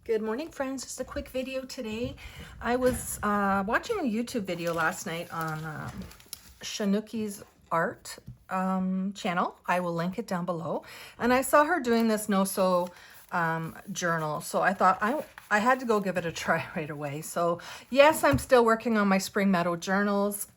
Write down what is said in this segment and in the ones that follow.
Good morning, friends. Just a quick video today. I was watching a YouTube video last night on Shanuki's art channel. I will link it down below. And I saw her doing this no-sew journal. So I thought I had to go give it a try right away. So yes, I'm still working on my Spring Meadow journals.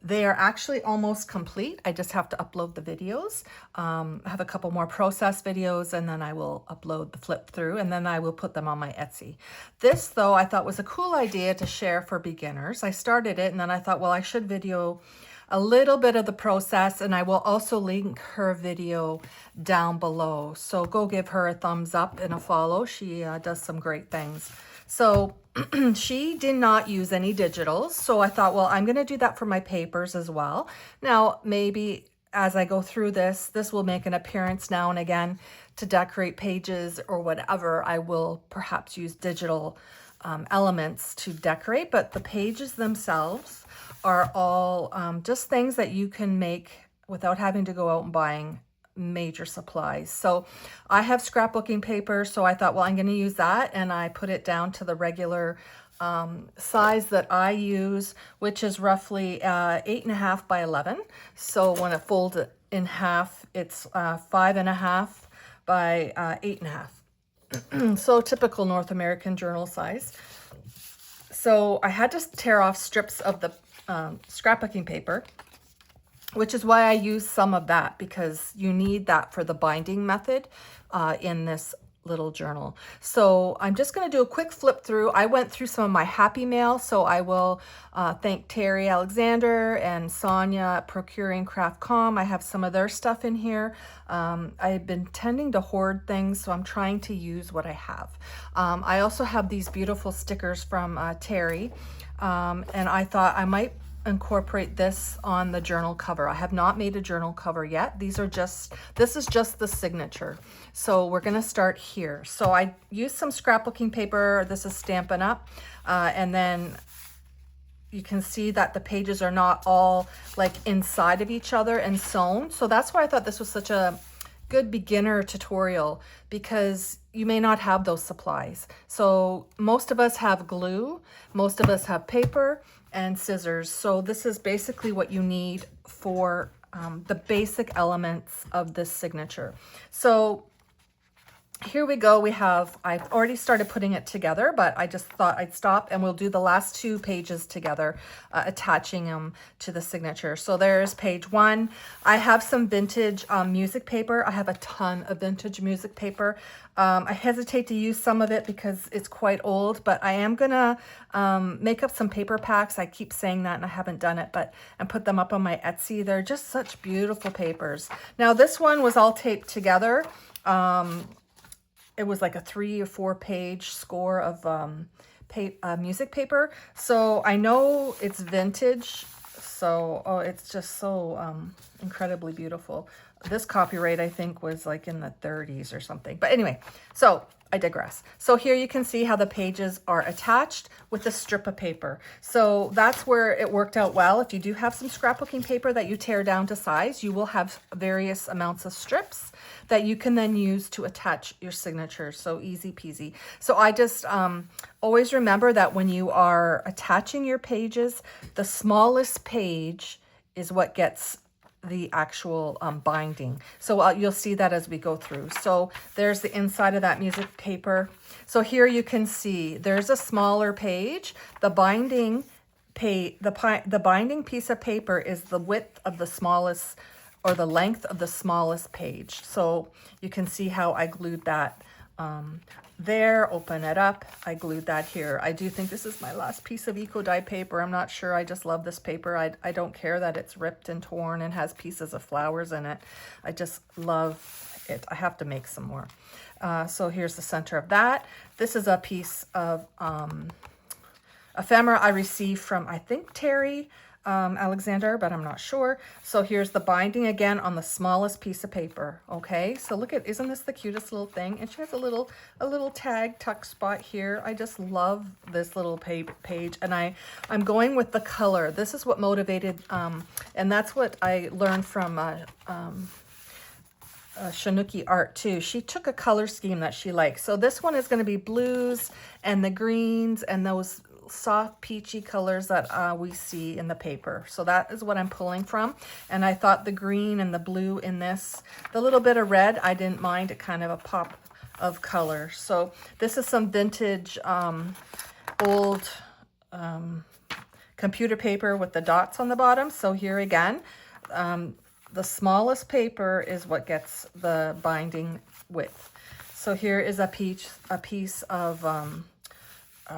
They are actually almost complete. I just have to upload the videos. I have a couple more process videos, and then I will upload the flip through, and then I will put them on my Etsy. This, though, I thought was a cool idea to share for beginners. I started it, and then I thought, well, I should video a little bit of the process, and I will also link her video down below. So go give her a thumbs up and a follow. She does some great things. So she did not use any digitals. So I thought, well, I'm going to do that for my papers as well. Now, maybe as I go through this will make an appearance now and again to decorate pages or whatever. I will perhaps use digital elements to decorate, but the pages themselves are all just things that you can make without having to go out and buying major supplies. So I have scrapbooking paper, so I thought, well, I'm going to use that, and I put it down to the regular size that I use, which is roughly 8.5 by 11. So when it folds it in half, it's 5.5 by 8.5. So typical North American journal size. So I had to tear off strips of the scrapbooking paper, which is why I use some of that, because you need that for the binding method in this little journal. So I'm just going to do a quick flip through. I went through some of my happy mail, so I will thank Terry Alexander and Sonia at Procuring Craft.com. I have some of their stuff in here. I've been tending to hoard things, so I'm trying to use what I have. I also have these beautiful stickers from Terry, and I thought I might incorporate this on the journal cover. I have not made a journal cover yet. This is just the signature. So we're going to start here. So I used some scrapbooking paper. This is Stampin' Up. And then you can see that the pages are not all like inside of each other and sewn. So that's why I thought this was such a good beginner tutorial, because you may not have those supplies. So most of us have glue, most of us have paper and scissors. So this is basically what you need for the basic elements of this signature. So here we go. I've already started putting it together, but I just thought I'd stop and we'll do the last 2 pages together, attaching them to the signature. So there's page 1. I have some vintage music paper. I have a ton of vintage music paper. I hesitate to use some of it because it's quite old, but I am gonna make up some paper packs. I keep saying that and I haven't done it, and put them up on my Etsy. They're just such beautiful papers. Now this one was all taped together. It was like a 3 or 4 page score of music paper. So I know it's vintage. So, it's just so incredibly beautiful. This copyright, I think, was like in the 30s or something. But anyway, so I digress. So here you can see how the pages are attached with a strip of paper. So that's where it worked out well. If you do have some scrapbooking paper that you tear down to size, you will have various amounts of strips that you can then use to attach your signature. So easy peasy. So I just always remember that when you are attaching your pages, the smallest page is what gets the actual binding. So you'll see that as we go through. So there's the inside of that music paper. So here you can see there's a smaller page. The binding piece of paper is the width of the smallest, or the length of the smallest page. So you can see how I glued that there. Open it up. I glued that here. I do think this is my last piece of eco dye paper. I'm not sure. I just love this paper. I don't care that it's ripped and torn and has pieces of flowers in it. I just love it. I have to make some more. So here's the center of that. This is a piece of ephemera I received from, I think, Terry Alexander, but I'm not sure. So here's the binding again on the smallest piece of paper. Okay, so look at, isn't this the cutest little thing? And she has a little tag tuck spot here. I just love this little page, and I'm going with the color. This is what motivated, and that's what I learned from Shanuki art too. She took a color scheme that she likes. So this one is going to be blues and the greens and those soft peachy colors that we see in the paper. So that is what I'm pulling from. And I thought the green and the blue in this, the little bit of red, I didn't mind. It kind of a pop of color. So this is some vintage old computer paper with the dots on the bottom. So here again, the smallest paper is what gets the binding width. So here is a piece of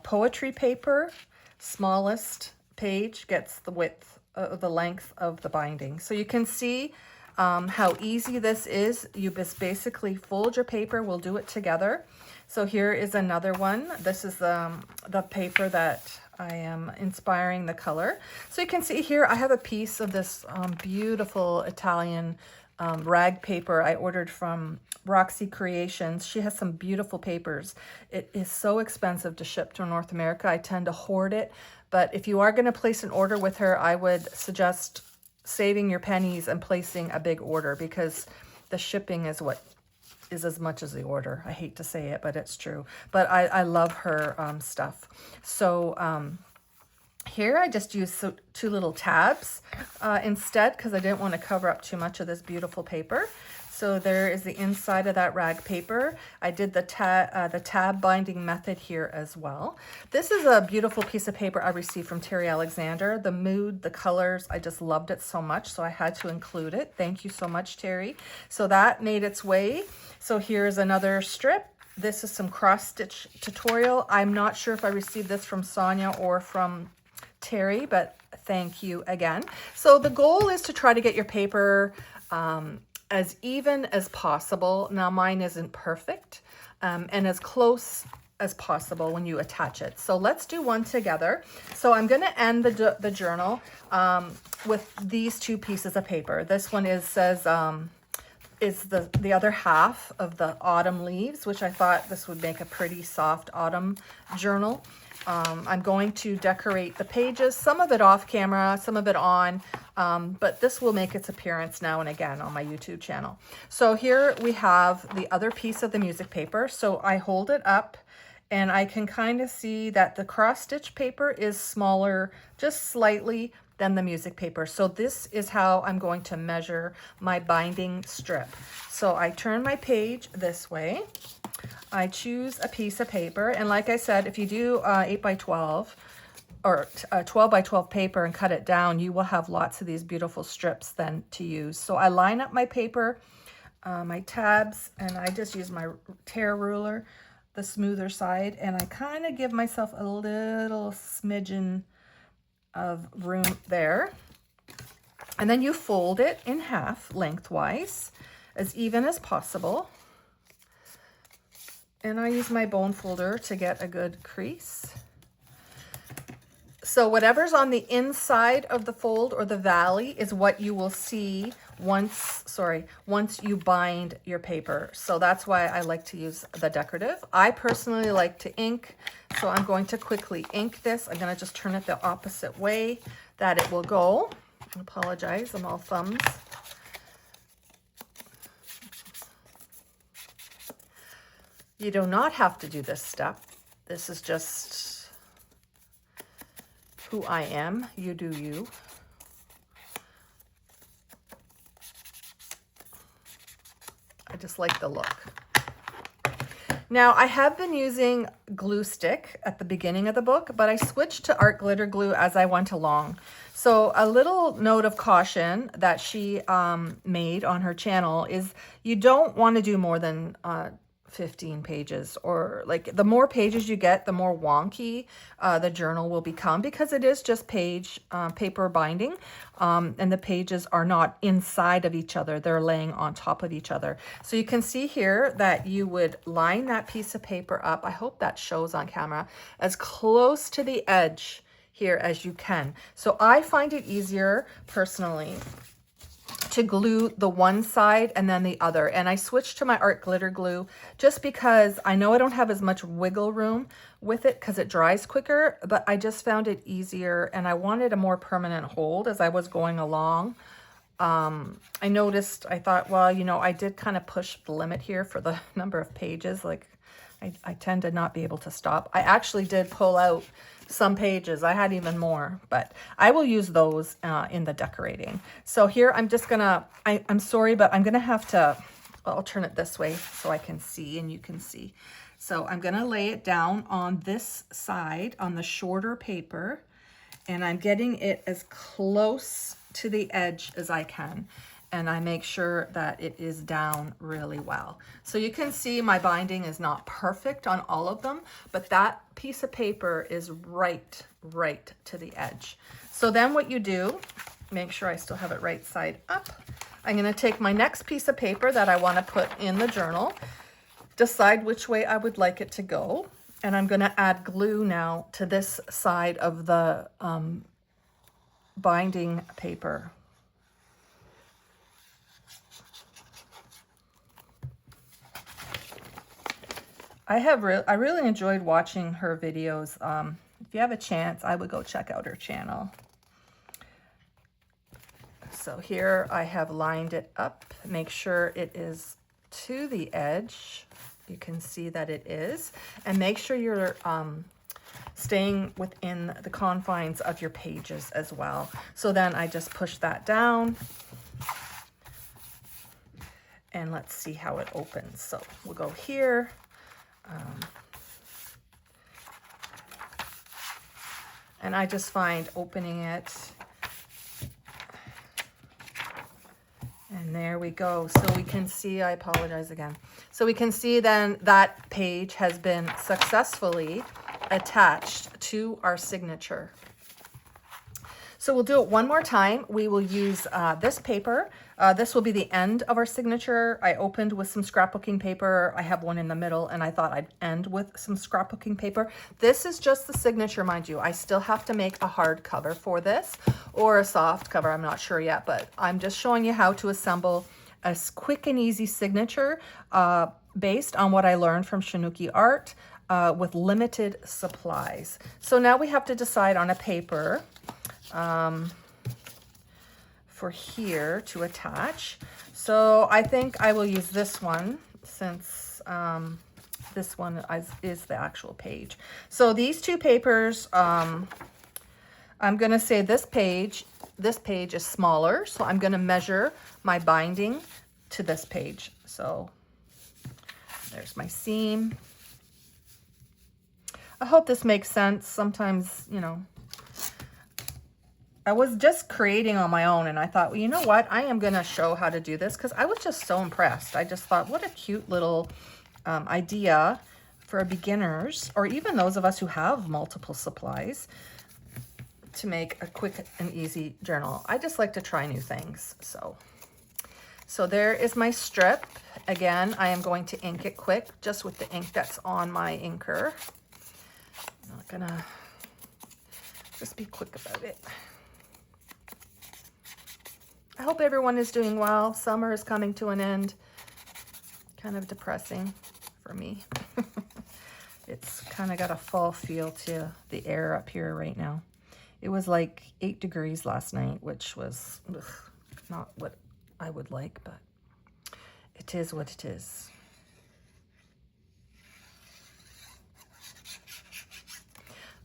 poetry paper. Smallest page gets the width, the length of the binding. So you can see how easy this is. You just basically fold your paper. We'll do it together. So here is another one. This is the paper that I am inspiring the color. So you can see here I have a piece of this beautiful Italian rag paper I ordered from Roxy Creations. She has some beautiful papers. It is so expensive to ship to North America. I tend to hoard it, but if you are going to place an order with her, I would suggest saving your pennies and placing a big order, because the shipping is what is as much as the order. I hate to say it, but it's true. But I love her stuff. So here I just used two little tabs instead, because I didn't want to cover up too much of this beautiful paper. So there is the inside of that rag paper. I did the tab binding method here as well. This is a beautiful piece of paper I received from Terry Alexander. The mood, the colors, I just loved it so much, so I had to include it. Thank you so much, Terry. So that made its way. So here's another strip. This is some cross stitch tutorial. I'm not sure if I received this from Sonia or from Terry, but thank you again. So the goal is to try to get your paper as even as possible. Now mine isn't perfect, and as close as possible when you attach it. So let's do one together. So I'm going to end the journal with these two pieces of paper. This one says the other half of the autumn leaves, which I thought this would make a pretty soft autumn journal. I'm going to decorate the pages, some of it off camera, some of it on, but this will make its appearance now and again on my YouTube channel. So here we have the other piece of the music paper. So I hold it up and I can kind of see that the cross stitch paper is smaller, just slightly, than the music paper. So this is how I'm going to measure my binding strip. So I turn my page this way. I choose a piece of paper, and like I said, if you do 8 by 12 or 12 by 12 paper and cut it down, you will have lots of these beautiful strips then to use. So I line up my paper, my tabs, and I just use my tear ruler, the smoother side, and I kind of give myself a little smidgen of room there. And then you fold it in half lengthwise, as even as possible. And I use my bone folder to get a good crease. So whatever's on the inside of the fold or the valley is what you will see once you bind your paper. So that's why I like to use the decorative. I personally like to ink, so I'm going to quickly ink this. I'm going to just turn it the opposite way that it will go. I apologize, I'm all thumbs. You do not have to do this step. This is just who I am. You do you. I just like the look. Now, I have been using glue stick at the beginning of the book, but I switched to art glitter glue as I went along. So a little note of caution that she made on her channel is you don't want to do more than 15 pages, or like the more pages you get, the more wonky the journal will become, because it is just paper binding, and the pages are not inside of each other, they're laying on top of each other. So you can see here that you would line that piece of paper up, I hope that shows on camera, as close to the edge here as you can. So I find it easier personally to glue the one side and then the other. And I switched to my art glitter glue just because I know I don't have as much wiggle room with it because it dries quicker, but I just found it easier and I wanted a more permanent hold as I was going along I noticed, I thought, well, you know, I did kind of push the limit here for the number of pages. Like I tend to not be able to stop. I actually did pull out some pages. I had even more, but I will use those in the decorating. So here I'm just gonna, I'm sorry, but I'm gonna have to, I'll turn it this way so I can see and you can see. So I'm gonna lay it down on this side on the shorter paper, and I'm getting it as close to the edge as I can. And I make sure that it is down really well. So you can see my binding is not perfect on all of them, but that piece of paper is right to the edge. So then what you do, make sure I still have it right side up. I'm gonna take my next piece of paper that I wanna put in the journal, decide which way I would like it to go, and I'm gonna add glue now to this side of the binding paper. I really enjoyed watching her videos. If you have a chance, I would go check out her channel. So here I have lined it up. Make sure it is to the edge. You can see that it is. And make sure you're staying within the confines of your pages as well. So then I just push that down. And let's see how it opens. So we'll go here. And I just find opening it, and there we go. So we can see, I apologize again. So we can see then that page has been successfully attached to our signature. So we'll do it one more time. We will use this paper. This will be the end of our signature. I opened with some scrapbooking paper. I have one in the middle, and I thought I'd end with some scrapbooking paper. This is just the signature, mind you. I still have to make a hard cover for this, or a soft cover. I'm not sure yet, but I'm just showing you how to assemble a quick and easy signature based on what I learned from Shanuki Art with limited supplies. So now we have to decide on a paper for here to attach. So I think I will use this one since this one is the actual page. So these two papers, I'm gonna say this page is smaller, so I'm gonna measure my binding to this page. So there's my seam. I hope this makes sense. Sometimes, you know, I was just creating on my own, and I thought, well, you know what? I am going to show how to do this because I was just so impressed. I just thought, what a cute little idea for beginners, or even those of us who have multiple supplies, to make a quick and easy journal. I just like to try new things. So there is my strip. Again, I am going to ink it quick, just with the ink that's on my inker. I'm not going to, just be quick about it. I hope everyone is doing well. Summer is coming to an end. Kind of depressing for me. It's kind of got a fall feel to the air up here right now. It was like 8 degrees last night, which was not what I would like, but it is what it is.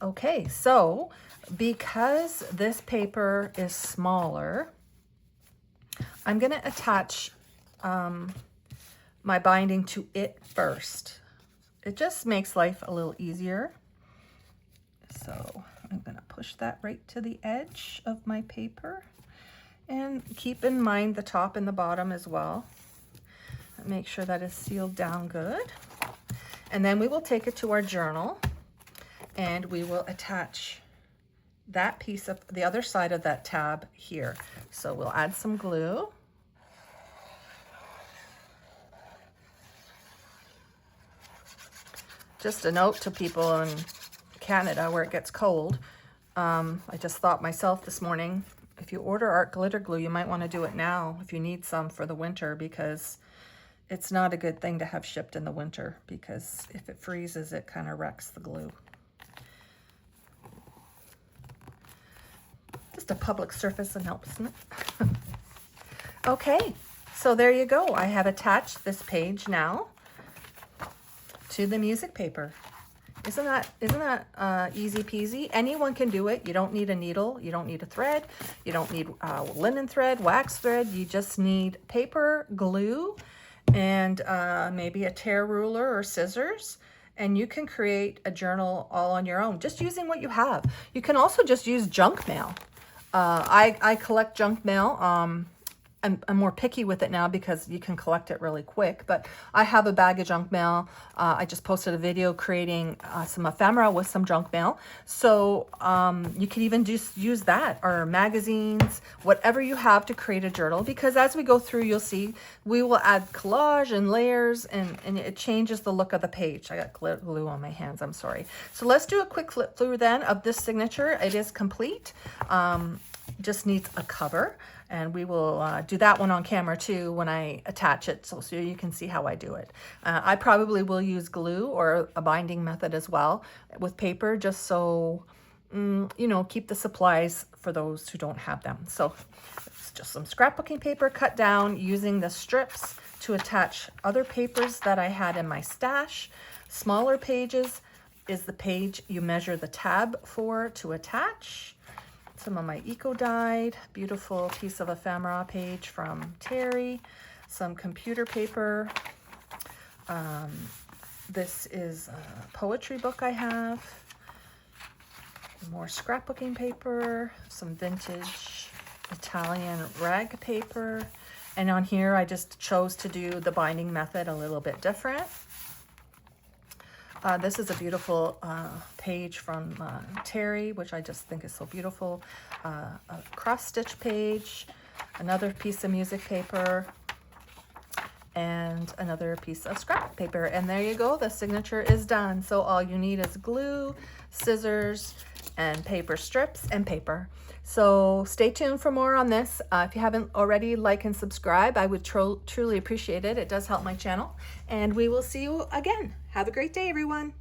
Okay, so because this paper is smaller, I'm going to attach my binding to it first. It just makes life a little easier. So I'm going to push that right to the edge of my paper, and keep in mind the top and the bottom as well. Make sure that is sealed down good. And then we will take it to our journal, and we will attach that piece of the other side of that tab here. So we'll add some glue. Just a note to people in Canada where it gets cold. I just thought myself this morning, if you order art glitter glue, you might want to do it now if you need some for the winter, because it's not a good thing to have shipped in the winter, because if it freezes, it kind of wrecks the glue. Just a public service announcement. Okay, so there you go. I have attached this page now to the music paper. Isn't that easy peasy? Anyone can do it. You don't need a needle. You don't need a thread. You don't need linen thread, wax thread. You just need paper, glue, and maybe a tear ruler or scissors. And you can create a journal all on your own, just using what you have. You can also just use junk mail. I collect junk mail. I'm more picky with it now because you can collect it really quick, but I have a bag of junk mail. I just posted a video creating some ephemera with some junk mail. So you can even just use that, or magazines, whatever you have to create a journal, because as we go through, you'll see we will add collage and layers, and it changes the look of the page. I got glue on my hands, I'm sorry. So let's do a quick flip through then of this signature. It is complete. Just needs a cover. And we will do that one on camera too when I attach it, so you can see how I do it. I probably will use glue or a binding method as well with paper, just so, you know, keep the supplies for those who don't have them. So it's just some scrapbooking paper cut down using the strips to attach other papers that I had in my stash. Smaller pages is the page you measure the tab for to attach. Some of my eco-dyed, beautiful piece of ephemera page from Terry, some computer paper. This is a poetry book I have, more scrapbooking paper, some vintage Italian rag paper, and on here I just chose to do the binding method a little bit different. This is a beautiful page from Terry, which I just think is so beautiful. A cross-stitch page, another piece of music paper, and another piece of scrap paper. And there you go, the signature is done. So all you need is glue, scissors, and paper strips and paper. So stay tuned for more on this. If you haven't already, like and subscribe. I would truly appreciate it. It does help my channel. And we will see you again. Have a great day, everyone.